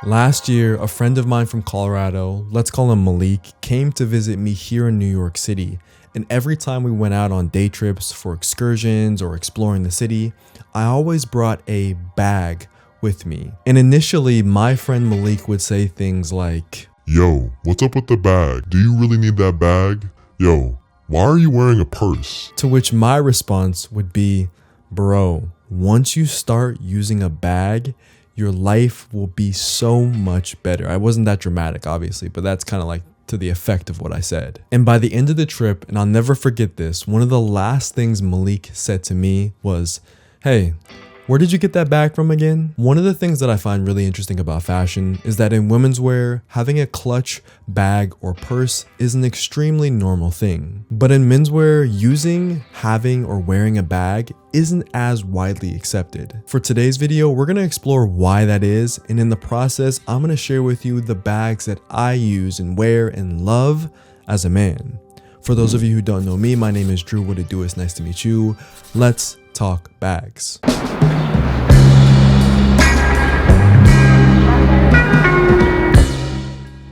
Last year, a friend of mine from Colorado, let's call him Malik, came to visit me here in New York City. And every time we went out on day trips for excursions or exploring the city, I always brought a bag with me. And initially, my friend Malik would say things like, "Yo, what's up with the bag? Do you really need that bag? Yo, why are you wearing a purse?" To which my response would be, "Bro, once you start using a bag, your life will be so much better." I wasn't that dramatic, obviously, but that's kind of like to the effect of what I said. And by the end of the trip, and I'll never forget this, one of the last things Malik said to me was, "Hey, where did you get that bag from again?" One of the things that I find really interesting about fashion is that in women's wear, having a clutch, bag, or purse is an extremely normal thing. But in menswear, using, having, or wearing a bag isn't as widely accepted. For today's video, we're going to explore why that is, and in the process, I'm going to share with you the bags that I use and wear and love as a man. For those of you who don't know me, my name is Drew. What it do? It's nice to meet you. Let's talk bags.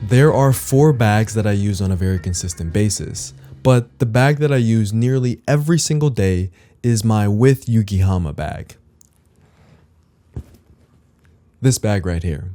There are 4 bags that I use on a very consistent basis, but the bag that I use nearly every single day is my With Yukihama bag. This bag right here.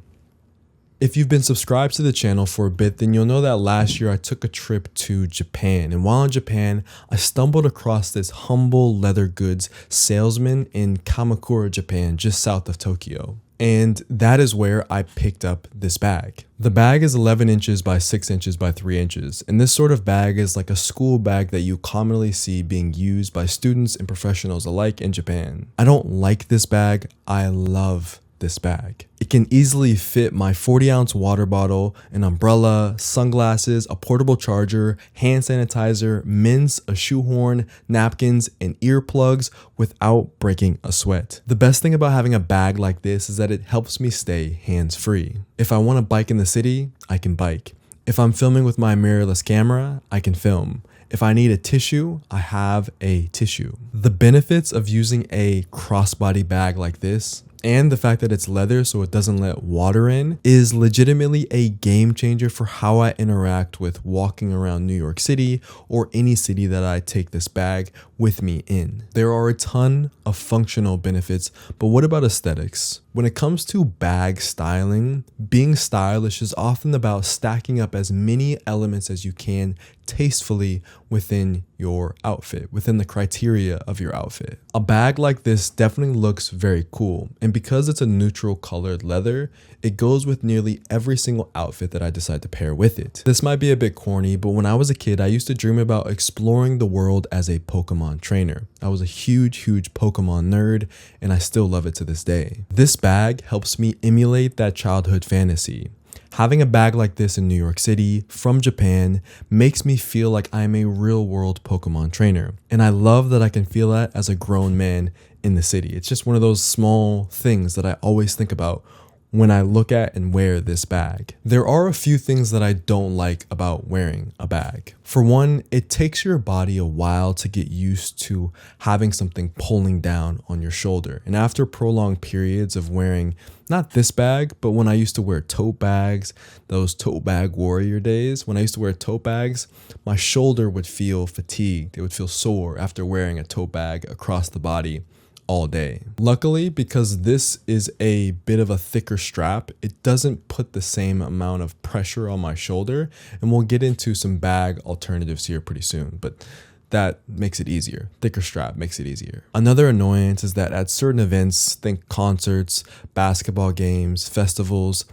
If you've been subscribed to the channel for a bit, then you'll know that last year I took a trip to Japan. And while in Japan, I stumbled across this humble leather goods salesman in Kamakura, Japan, just south of Tokyo. And that is where I picked up this bag. The bag is 11 inches by 6 inches by 3 inches. And this sort of bag is like a school bag that you commonly see being used by students and professionals alike in Japan. I don't like this bag. I love this bag. It can easily fit my 40-ounce water bottle, an umbrella, sunglasses, a portable charger, hand sanitizer, mints, a shoehorn, napkins, and earplugs without breaking a sweat. The best thing about having a bag like this is that it helps me stay hands-free. If I want to bike in the city, I can bike. If I'm filming with my mirrorless camera, I can film. If I need a tissue, I have a tissue. The benefits of using a crossbody bag like this, and the fact that it's leather so it doesn't let water in, is legitimately a game changer for how I interact with walking around New York City or any city that I take this bag with me in. There are a ton of functional benefits, but what about aesthetics? When it comes to bag styling, being stylish is often about stacking up as many elements as you can tastefully within your outfit, within the criteria of your outfit. A bag like this definitely looks very cool, and because it's a neutral colored leather, it goes with nearly every single outfit that I decide to pair with it. This might be a bit corny, but when I was a kid, I used to dream about exploring the world as a Pokemon trainer. I was a huge Pokemon nerd, and I still love it to this day. This bag helps me emulate that childhood fantasy. Having a bag like this in New York City from Japan makes me feel like I'm a real world Pokemon trainer. And I love that I can feel that as a grown man in the city. It's just one of those small things that I always think about when I look at and wear this bag. There are a few things that I don't like about wearing a bag. For one, it takes your body a while to get used to having something pulling down on your shoulder. And after prolonged periods of wearing not this bag, but when I used to wear tote bags, those tote bag warrior days, when I used to wear tote bags, my shoulder would feel fatigued. It would feel sore after wearing a tote bag across the body all day. Luckily, because this is a bit of a thicker strap, it doesn't put the same amount of pressure on my shoulder, and we'll get into some bag alternatives here pretty soon, but that makes it easier. Thicker strap makes it easier. Another annoyance is that at certain events, think concerts, basketball games, festivals,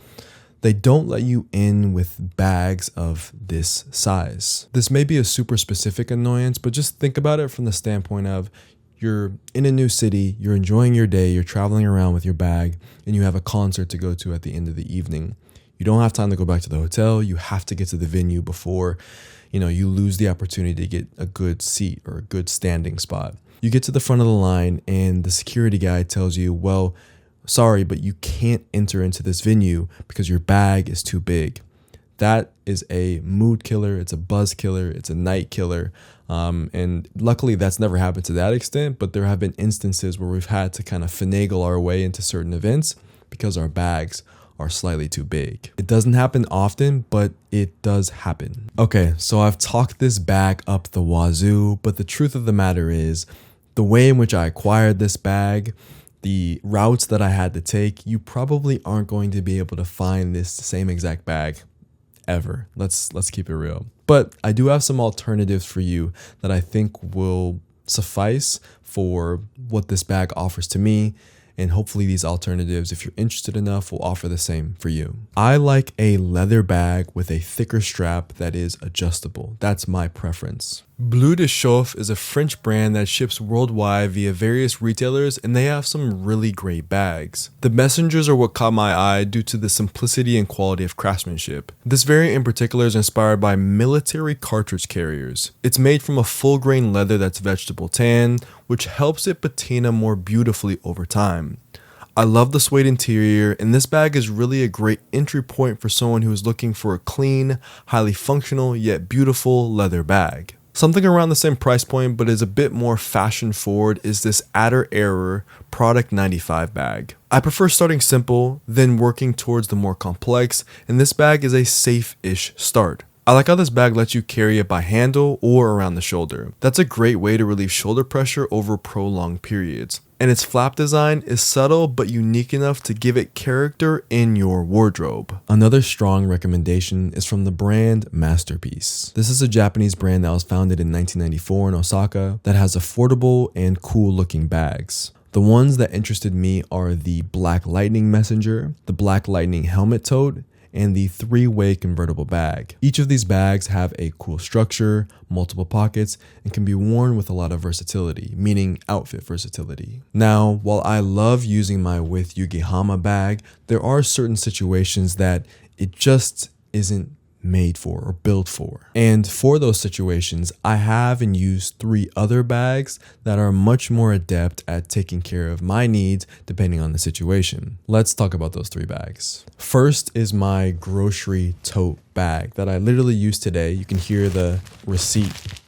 they don't let you in with bags of this size. This may be a super specific annoyance, but just think about it from the standpoint of you're in a new city, you're enjoying your day, you're traveling around with your bag, and you have a concert to go to at the end of the evening. You don't have time to go back to the hotel. You have to get to the venue before, you lose the opportunity to get a good seat or a good standing spot. You get to the front of the line and the security guy tells you, well, sorry, but you can't enter into this venue because your bag is too big. That is a mood killer. It's a buzz killer. It's a night killer. And luckily that's never happened to that extent, but there have been instances where we've had to kind of finagle our way into certain events because our bags are slightly too big. It doesn't happen often, but it does happen. Okay, so I've talked this bag up the wazoo, but the truth of the matter is, the way in which I acquired this bag, the routes that I had to take, you probably aren't going to be able to find this same exact bag ever. Let's keep it real. But I do have some alternatives for you that I think will suffice for what this bag offers to me. And hopefully these alternatives, if you're interested enough, will offer the same for you. I like a leather bag with a thicker strap that is adjustable. That's my preference. Bleu de Chauffe is a French brand that ships worldwide via various retailers, and they have some really great bags. The messengers are what caught my eye due to the simplicity and quality of craftsmanship. This variant in particular is inspired by military cartridge carriers. It's made from a full grain leather that's vegetable tan, which helps it patina more beautifully over time. I love the suede interior, and this bag is really a great entry point for someone who is looking for a clean, highly functional, yet beautiful leather bag. Something around the same price point but is a bit more fashion forward is this Adder Error Product 95 bag. I prefer starting simple, then working towards the more complex, and this bag is a safe-ish start. I like how this bag lets you carry it by handle or around the shoulder. That's a great way to relieve shoulder pressure over prolonged periods. And its flap design is subtle but unique enough to give it character in your wardrobe. Another strong recommendation is from the brand Masterpiece. This is a Japanese brand that was founded in 1994 in Osaka that has affordable and cool looking bags. The ones that interested me are the Black Lightning Messenger, the Black Lightning Helmet Tote, and the 3-way convertible bag. Each of these bags have a cool structure, multiple pockets, and can be worn with a lot of versatility, meaning outfit versatility. Now, while I love using my With Yugihama bag, there are certain situations that it just isn't made for or built for. And for those situations, I have and use 3 other bags that are much more adept at taking care of my needs depending on the situation. Let's talk about those 3 bags. First is my grocery tote bag that I literally used today. You can hear the receipt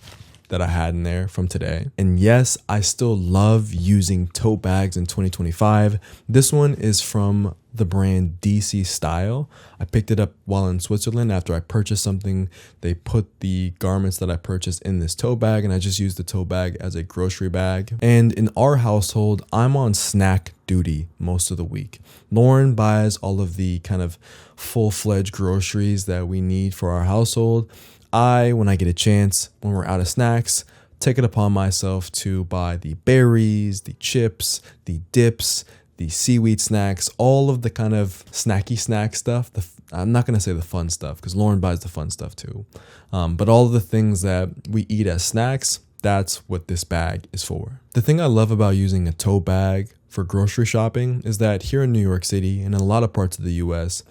that I had in there from today. And yes, I still love using tote bags in 2025. This one is from the brand DC Style. I picked it up while in Switzerland after I purchased something. They put the garments that I purchased in this tote bag, and I just used the tote bag as a grocery bag. And in our household, I'm on snack duty most of the week. Lauren buys all of the kind of full-fledged groceries that we need for our household. When I get a chance, when we're out of snacks, take it upon myself to buy the berries, the chips, the dips, the seaweed snacks, all of the kind of snacky snack stuff. I'm not going to say the fun stuff because Lauren buys the fun stuff too. But all of the things that we eat as snacks, that's what this bag is for. The thing I love about using a tote bag for grocery shopping is that here in New York City and in a lot of parts of the US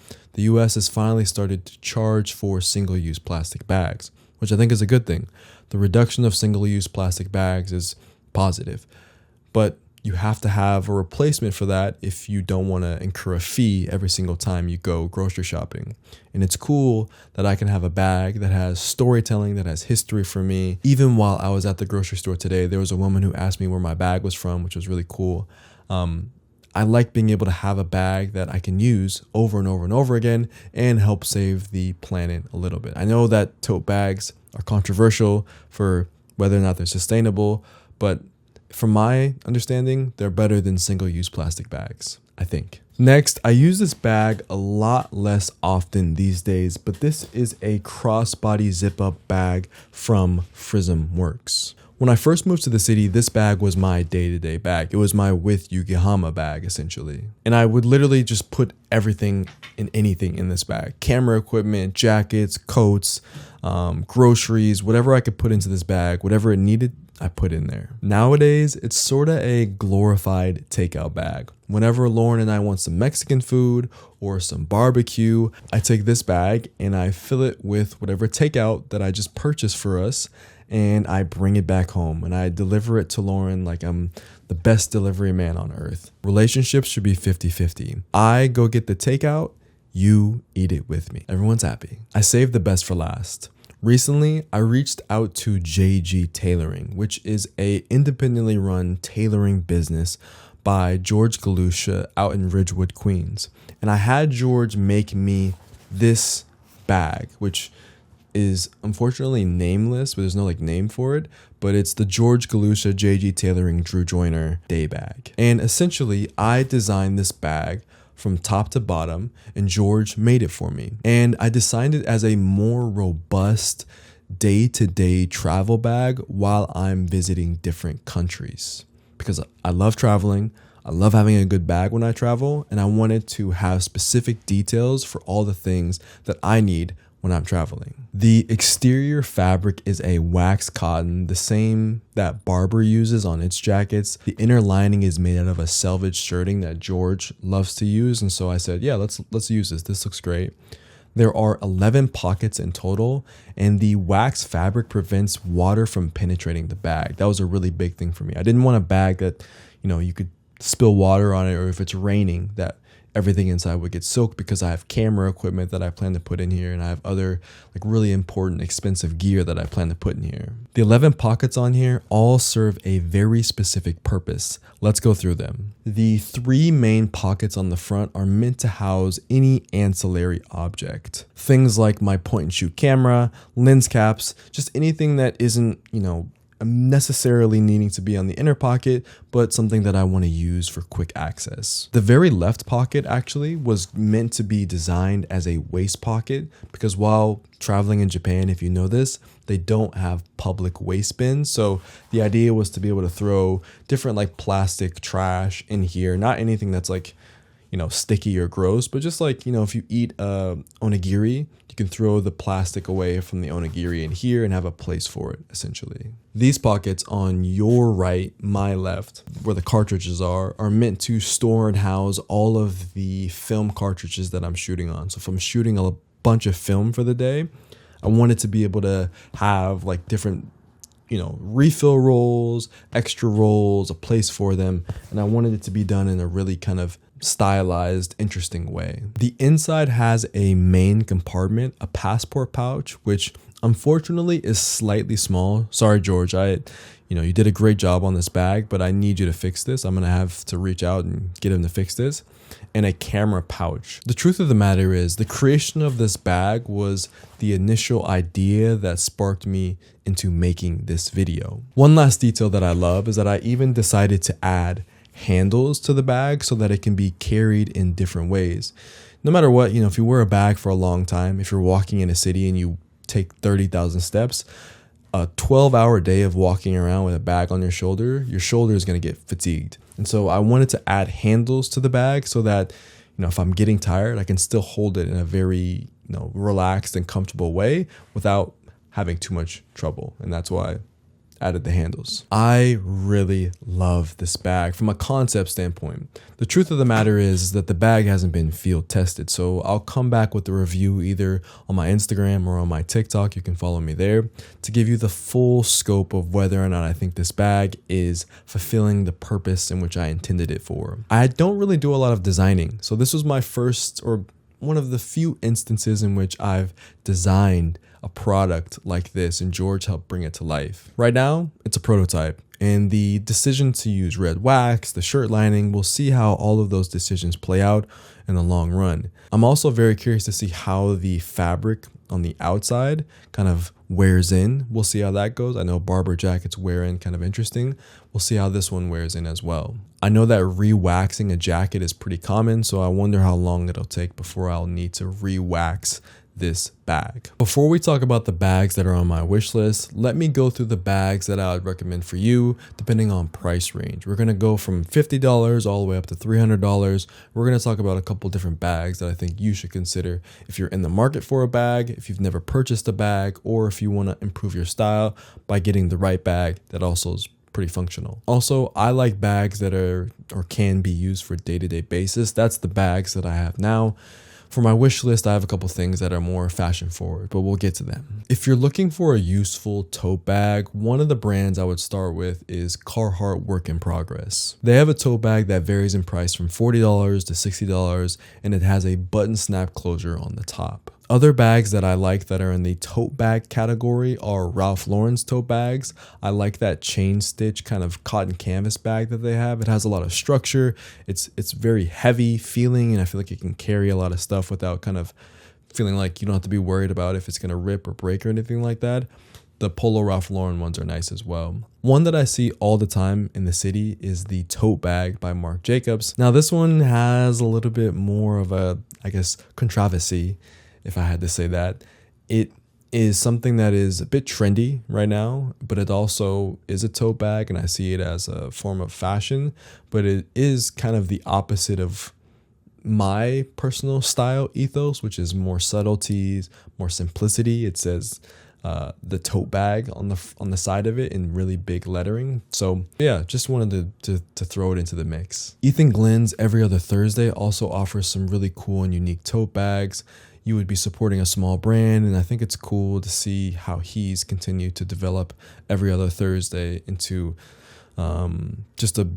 has finally started to charge for single-use plastic bags, which I think is a good thing. The reduction of single-use plastic bags is positive, but you have to have a replacement for that if you don't want to incur a fee every single time you go grocery shopping. And it's cool that I can have a bag that has storytelling, that has history for me. Even while I was at the grocery store today, there was a woman who asked me where my bag was from, which was really cool. I like being able to have a bag that I can use over and over and over again and help save the planet a little bit. I know that tote bags are controversial for whether or not they're sustainable, but from my understanding, they're better than single-use plastic bags, I think. Next, I use this bag a lot less often these days, but this is a crossbody zip-up bag from Frism Works. When I first moved to the city, this bag was my day-to-day bag. It was my With Yugihama bag, essentially. And I would literally just put everything and anything in this bag. Camera equipment, jackets, coats, groceries, whatever I could put into this bag, whatever it needed, I put in there. Nowadays, it's sort of a glorified takeout bag. Whenever Lauren and I want some Mexican food or some barbecue, I take this bag and I fill it with whatever takeout that I just purchased for us, and I bring it back home and I deliver it to Lauren like I'm the best delivery man on earth. Relationships should be 50-50. I go get the takeout, you eat it with me. Everyone's happy. I saved the best for last. Recently, I reached out to JG Tailoring, which is a independently run tailoring business by George Galusha out in Ridgewood, Queens. And I had George make me this bag, which is unfortunately nameless, but there's no like name for it, but it's the George Galusha JG Tailoring Drew Joyner day bag. And essentially I designed this bag from top to bottom and George made it for me. And I designed it as a more robust day-to-day travel bag while I'm visiting different countries, because I love traveling. I love having a good bag when I travel, and I wanted to have specific details for all the things that I need when I'm traveling. The exterior fabric is a wax cotton, the same that Barber uses on its jackets. The inner lining is made out of a selvage shirting that George loves to use, and so I said, yeah, let's use this. This looks great. There are 11 pockets in total, and the wax fabric prevents water from penetrating the bag. That was a really big thing for me. I didn't want a bag that, you could spill water on it, or if it's raining, that everything inside would get soaked, because I have camera equipment that I plan to put in here, and I have other like really important expensive gear that I plan to put in here. The 11 pockets on here all serve a very specific purpose. Let's go through them. The 3 main pockets on the front are meant to house any ancillary object. Things like my point and shoot camera, lens caps, just anything that isn't, necessarily needing to be on the inner pocket, but something that I want to use for quick access. The very left pocket actually was meant to be designed as a waste pocket, because while traveling in Japan, if you know this, they don't have public waste bins. So the idea was to be able to throw different like plastic trash in here, not anything that's like, sticky or gross, but just like, if you eat onigiri, you can throw the plastic away from the onigiri in here and have a place for it, essentially. These pockets on your right, my left, where the cartridges are meant to store and house all of the film cartridges that I'm shooting on. So if I'm shooting a bunch of film for the day, I wanted to be able to have like different refill rolls, extra rolls, a place for them. And I wanted it to be done in a really kind of stylized, interesting way. The inside has a main compartment, a passport pouch, which unfortunately is slightly small. Sorry, George, you did a great job on this bag, but I need you to fix this. I'm going to have to reach out and get him to fix this. And a camera pouch. The truth of the matter is the creation of this bag was the initial idea that sparked me into making this video. One last detail that I love is that I even decided to add handles to the bag so that it can be carried in different ways. No matter what, if you wear a bag for a long time, if you're walking in a city and you take 30,000 steps, a 12-hour day of walking around with a bag on your shoulder is going to get fatigued. And so I wanted to add handles to the bag so that, if I'm getting tired, I can still hold it in a very, relaxed and comfortable way without having too much trouble. And that's why I added the handles. I really love this bag from a concept standpoint. The truth of the matter is that the bag hasn't been field tested. So I'll come back with the review either on my Instagram or on my TikTok. You can follow me there to give you the full scope of whether or not I think this bag is fulfilling the purpose in which I intended it for. I don't really do a lot of designing. So this was my first, or one of the few instances in which I've designed a product like this, and George helped bring it to life. Right now, it's a prototype, and the decision to use red wax, the shirt lining, we'll see how all of those decisions play out in the long run. I'm also very curious to see how the fabric on the outside kind of wears in. We'll see how that goes. I know Barber jackets wear in kind of interesting. We'll see how this one wears in as well. I know that re-waxing a jacket is pretty common, so I wonder how long it'll take before I'll need to re-wax this bag. Before we talk about the bags that are on my wish list, let me go through the bags that I would recommend for you depending on price range. We're going to go from $50 all the way up to $300. We're going to talk about a couple different bags that I think you should consider if you're in the market for a bag, if you've never purchased a bag, or if you want to improve your style by getting the right bag that also is pretty functional. Also, I like bags that are or can be used for day-to-day basis. That's the bags that I have now. For my wish list, I have a couple things that are more fashion forward, but we'll get to them. If you're looking for a useful tote bag, one of the brands I would start with is Carhartt Work in Progress. They have a tote bag that varies in price from $40 to $60, and it has a button snap closure on the top. Other bags that I like that are in the tote bag category are Ralph Lauren's tote bags. I like that chain stitch kind of cotton canvas bag that they have. It has a lot of structure. It's very heavy feeling, and I feel like it can carry a lot of stuff without kind of feeling like you don't have to be worried about if it's going to rip or break or anything like that. The Polo Ralph Lauren ones are nice as well. One that I see all the time in the city is the tote bag by Marc Jacobs. Now this one has a little bit more of a, I guess, controversy, if I had to say that. It is something that is a bit trendy right now, but it also is a tote bag, and I see it as a form of fashion, but it is kind of the opposite of my personal style ethos, which is more subtleties, more simplicity. It says the tote bag on the side of it in really big lettering. So yeah, just wanted to throw it into the mix. Ethan Glynn's Every Other Thursday also offers some really cool and unique tote bags. You would be supporting a small brand, and I think it's cool to see how he's continued to develop Every Other Thursday into just a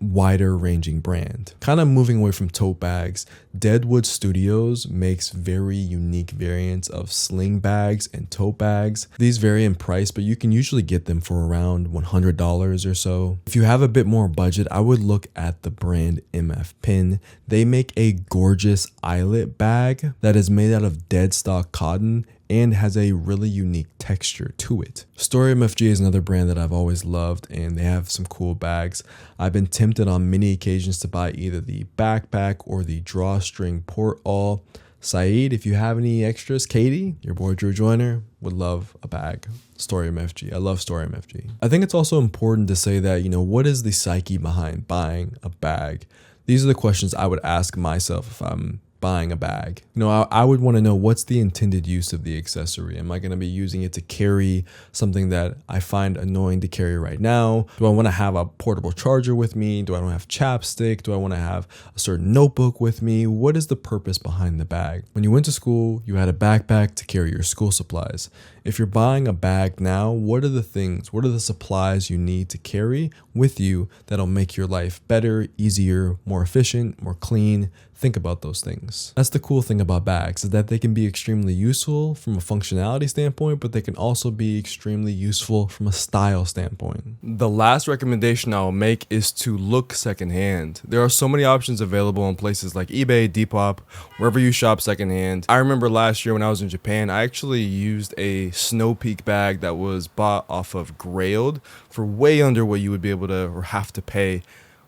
wider ranging brand. Kind of moving away from tote bags, Deadwood Studios makes very unique variants of sling bags and tote bags. These vary in price, but you can usually get them for around $100 or so. If you have a bit more budget, I would look at the brand MF Pin. They make a gorgeous eyelet bag that is made out of dead stock cotton and has a really unique texture to it. Story MFG is another brand that I've always loved, and they have some cool bags. I've been tempted on many occasions to buy either the backpack or the drawstring port all. Saeed, if you have any extras, Katie, your boy Drew Joyner, would love a bag. Story MFG. I love Story MFG. I think it's also important to say that, what is the psyche behind buying a bag? These are the questions I would ask myself if I'm buying a bag. I would want to know, what's the intended use of the accessory? Am I going to be using it to carry something that I find annoying to carry right now? Do I want to have a portable charger with me? Do I want to have chapstick? Do I want to have a certain notebook with me? What is the purpose behind the bag? When you went to school, you had a backpack to carry your school supplies. If you're buying a bag now, what are the supplies you need to carry with you that'll make your life better, easier, more efficient, more clean? Think about those things. That's the cool thing about bags, is that they can be extremely useful from a functionality standpoint, but they can also be extremely useful from a style standpoint. The last recommendation I'll make is to look secondhand. There are so many options available on places like eBay, Depop, wherever you shop secondhand. I remember last year when I was in Japan, I actually used a Snow Peak bag that was bought off of Grailed for way under what you would be able to or have to pay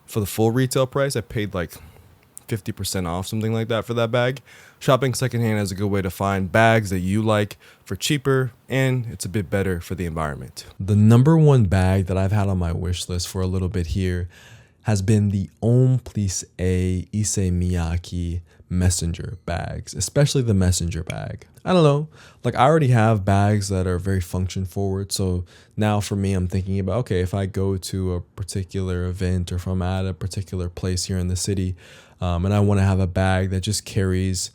for the full retail price. I paid like 50% off, something like that, for that bag. Shopping secondhand is a good way to find bags that you like for cheaper, and it's a bit better for the environment. The number one bag that I've had on my wish list for a little bit here has been the Homme Plissé Issey Miyake messenger bags, especially the messenger bag. I don't know, like I already have bags that are very function forward. So now for me, I'm thinking about, okay, if I go to a particular event or if I'm at a particular place here in the city, and I want to have a bag that just carries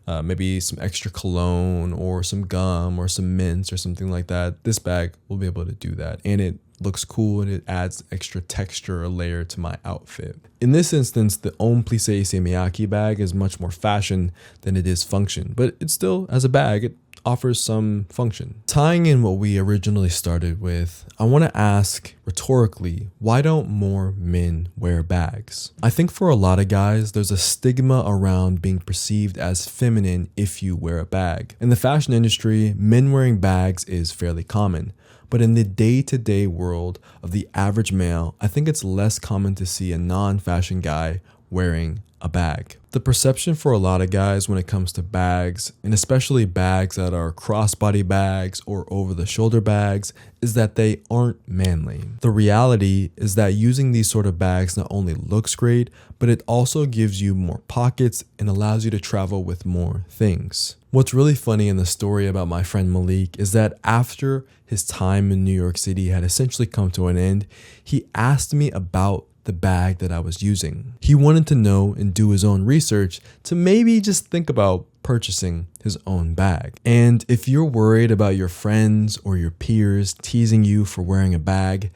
maybe some extra cologne or some gum or some mints or something like that, this bag will be able to do that. And it looks cool and it adds extra texture or layer to my outfit. In this instance, the Homme Plissé Issey Miyake bag is much more fashion than it is function, but it still, as a bag, it offers some function. Tying in what we originally started with, I want to ask rhetorically, why don't more men wear bags? I think for a lot of guys, there's a stigma around being perceived as feminine if you wear a bag. In the fashion industry, men wearing bags is fairly common. But in the day-to-day world of the average male, I think it's less common to see a non-fashion guy wearing a bag. The perception for a lot of guys when it comes to bags, and especially bags that are crossbody bags or over-the-shoulder bags, is that they aren't manly. The reality is that using these sort of bags not only looks great, but it also gives you more pockets and allows you to travel with more things. What's really funny in the story about my friend Malik is that after his time in New York City had essentially come to an end, he asked me about the bag that I was using. He wanted to know and do his own research to maybe just think about purchasing his own bag. And if you're worried about your friends or your peers teasing you for wearing a bag,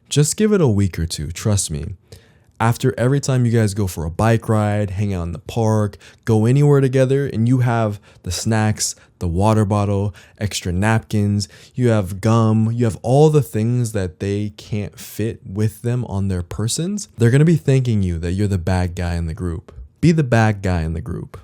just give it a week or two, trust me. After every time you guys go for a bike ride, hang out in the park, go anywhere together, and you have the snacks, the water bottle, extra napkins, you have gum, you have all the things that they can't fit with them on their persons, they're going to be thanking you that you're the bad guy in the group. Be the bad guy in the group.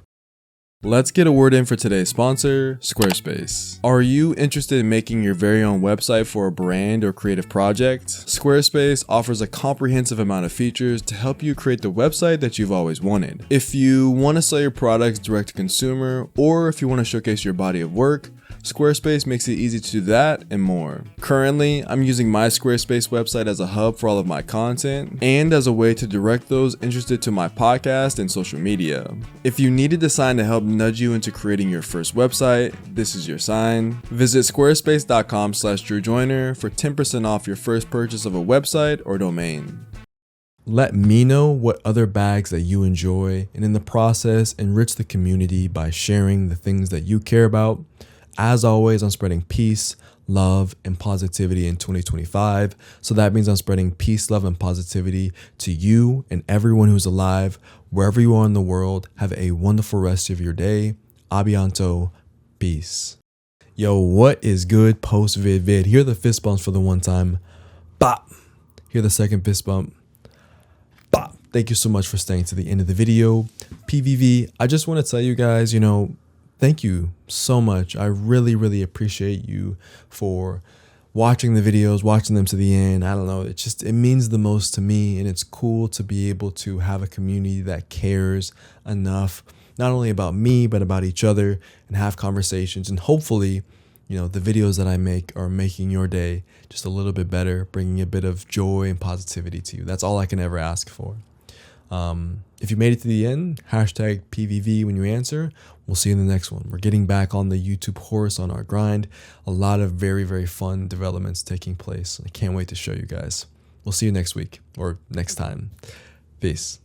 Let's get a word in for today's sponsor, Squarespace. Are you interested in making your very own website for a brand or creative project? Squarespace offers a comprehensive amount of features to help you create the website that you've always wanted. If you want to sell your products direct to consumer, or if you want to showcase your body of work, Squarespace makes it easy to do that and more. Currently, I'm using my Squarespace website as a hub for all of my content and as a way to direct those interested to my podcast and social media. If you need a design to help nudge you into creating your first website, this is your sign. Visit squarespace.com/DrewJoyner for 10% off your first purchase of a website or domain. Let me know what other bags that you enjoy, and in the process, enrich the community by sharing the things that you care about. As always, I'm spreading peace, love, and positivity in 2025. So that means I'm spreading peace, love, and positivity to you and everyone who's alive, wherever you are in the world. Have a wonderful rest of your day. Abianto, peace. Yo, what is good post vid? Here are the fist bumps for the one time. Bop. Here the second fist bump. Bop. Thank you so much for staying to the end of the video. PVV, I just want to tell you guys, thank you so much. I really, really appreciate you for watching the videos, watching them to the end. I don't know. It means the most to me, and it's cool to be able to have a community that cares enough, not only about me, but about each other, and have conversations. And hopefully, the videos that I make are making your day just a little bit better, bringing a bit of joy and positivity to you. That's all I can ever ask for. If you made it to the end, hashtag PVV when you answer. We'll see you in the next one. We're getting back on the YouTube horse on our grind. A lot of very, very fun developments taking place. I can't wait to show you guys. We'll see you next week or next time. Peace.